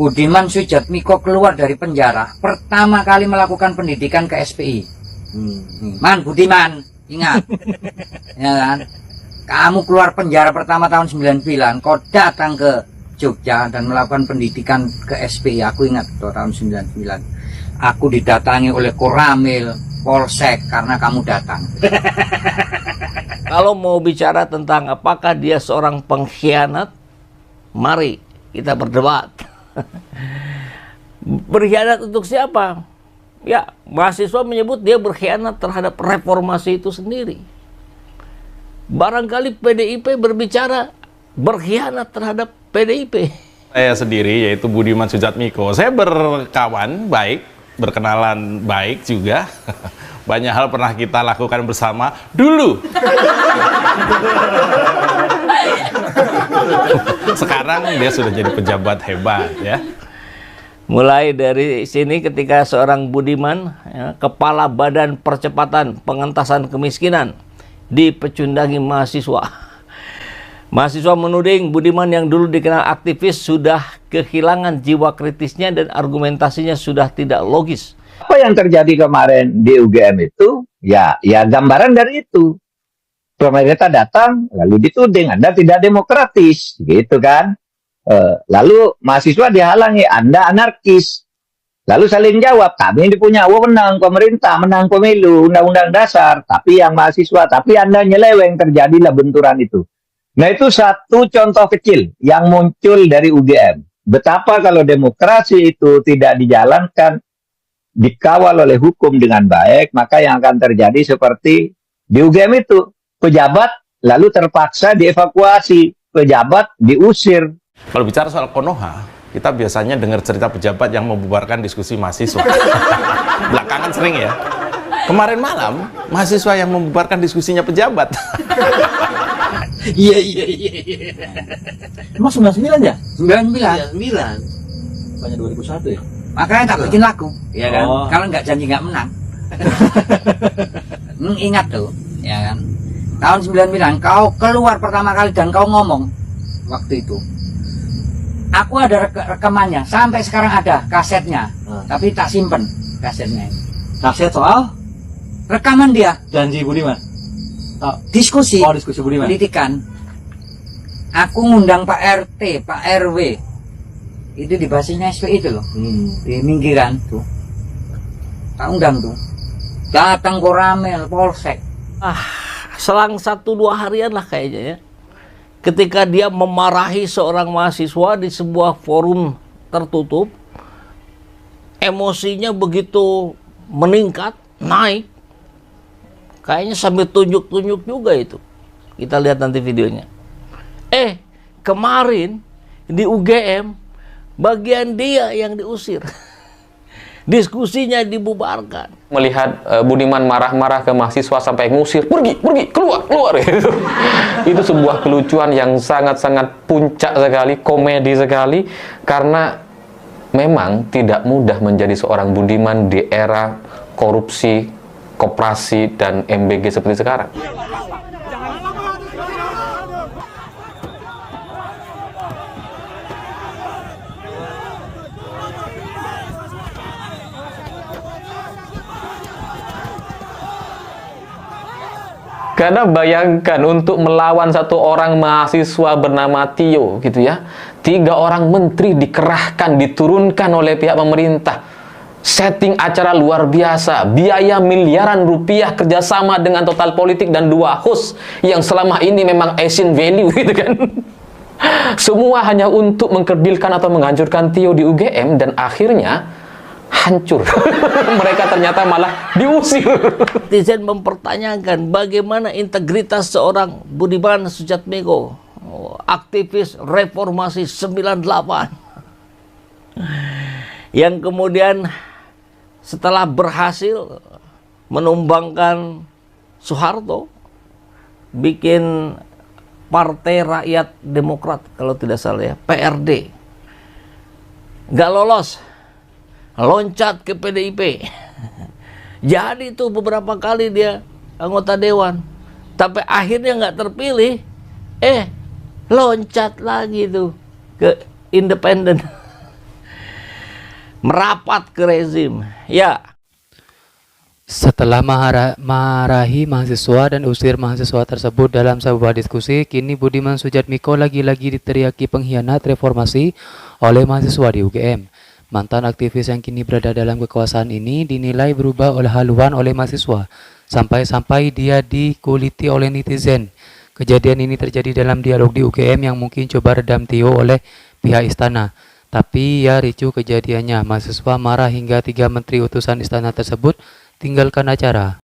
Budiman Sujatmiko keluar dari penjara, pertama kali melakukan pendidikan ke SPI. Man, Budiman, ingat. Ya kan? Kamu keluar penjara pertama tahun 99, kau datang ke Jogja dan melakukan pendidikan ke SPI. Aku ingat itu tahun 99. Aku didatangi oleh Koramil, Polsek karena kamu datang. Kalau mau bicara tentang apakah dia seorang pengkhianat, mari kita berdebat. Berkhianat untuk siapa? Ya, mahasiswa menyebut dia berkhianat terhadap reformasi itu sendiri. Barangkali PDIP berbicara berkhianat terhadap PDIP. Saya sendiri, yaitu Budiman Sujatmiko, saya berkawan baik, berkenalan baik juga. Banyak hal pernah kita lakukan bersama dulu. Sekarang dia sudah jadi pejabat hebat ya. Mulai dari sini ketika seorang Budiman, ya, Kepala Badan Percepatan Pengentasan Kemiskinan, dipecundangi mahasiswa. Mahasiswa menuding Budiman yang dulu dikenal aktivis sudah kehilangan jiwa kritisnya dan argumentasinya sudah tidak logis. Apa yang terjadi kemarin di UGM itu, ya gambaran dari itu. Pemerintah datang, lalu dituding, Anda tidak demokratis, gitu kan. Lalu mahasiswa dihalangi, Anda anarkis. Lalu saling jawab, kami punya wewenang pemerintah, menang pemilu, undang-undang dasar, tapi yang mahasiswa, tapi Anda nyeleweng, terjadilah benturan itu. Nah itu satu contoh kecil yang muncul dari UGM. Betapa kalau demokrasi itu tidak dijalankan, dikawal oleh hukum dengan baik, maka yang akan terjadi seperti di UGM itu. Pejabat lalu terpaksa dievakuasi, pejabat diusir. Kalau bicara soal Konoha, kita biasanya dengar cerita pejabat yang membubarkan diskusi mahasiswa. Belakangan sering ya. Kemarin malam, mahasiswa yang membubarkan diskusinya pejabat. Iya. Emang 99 ya? 99. 9. Banyak 2001 ya? Makanya tak bikin lagu, ya kan? Oh. Kalau nggak janji nggak menang. Ingat tuh, ya kan? Tahun 99 kau keluar pertama kali dan kau ngomong waktu itu. Aku ada rekamannya, sampai sekarang ada kasetnya, tapi tak simpen kasetnya ini. Kaset soal Rekaman dia, janji Budiman. Oh, diskusi, diskusi Budiman. pendidikan. Aku ngundang Pak RT, Pak RW. Itu di basisnya SPI itu loh, di Minggiran tuh. Tak undang tuh. Datang Koramil, Polsek. Selang 1-2 harian lah kayaknya ya. Ketika dia memarahi seorang mahasiswa di sebuah forum tertutup, emosinya begitu meningkat, naik. Kayaknya sambil tunjuk-tunjuk juga itu. Kita lihat nanti videonya. Kemarin di UGM, bagian dia yang diusir. Diskusinya dibubarkan. Melihat Budiman marah-marah ke mahasiswa sampai ngusir, pergi, keluar gitu. Itu sebuah kelucuan yang sangat-sangat puncak sekali, komedi sekali, karena memang tidak mudah menjadi seorang Budiman di era korupsi, koperasi, dan MBG seperti sekarang. Karena bayangkan untuk melawan satu orang mahasiswa bernama Tio gitu ya, 3 orang menteri dikerahkan, diturunkan oleh pihak pemerintah, setting acara luar biasa, biaya miliaran rupiah, kerjasama dengan Total Politik dan 2 host yang selama ini memang Asian value gitu kan. Semua hanya untuk mengkerdilkan atau menghancurkan Tio di UGM, dan akhirnya hancur. Mereka ternyata malah diusir. Netizen mempertanyakan bagaimana integritas seorang Budiman Sujatmiko, aktivis reformasi 98, yang kemudian setelah berhasil menumbangkan Soeharto, bikin Partai Rakyat Demokrat kalau tidak salah ya, PRD, nggak lolos, loncat ke PDIP. Jadi itu beberapa kali dia anggota dewan, tapi akhirnya nggak terpilih, loncat lagi tuh ke independen. merapat ke rezim. Ya, Setelah marahi mahasiswa dan usir mahasiswa tersebut dalam sebuah diskusi, kini Budiman Sujatmiko lagi-lagi diteriaki pengkhianat reformasi oleh mahasiswa di UGM. Mantan aktivis yang kini berada dalam kekuasaan ini dinilai berubah oleh haluan oleh mahasiswa, sampai-sampai dia dikuliti oleh netizen. Kejadian ini terjadi dalam dialog di UGM yang mungkin coba redam Tio oleh pihak istana. Tapi ya ricu kejadiannya, mahasiswa marah hingga 3 menteri utusan istana tersebut tinggalkan acara.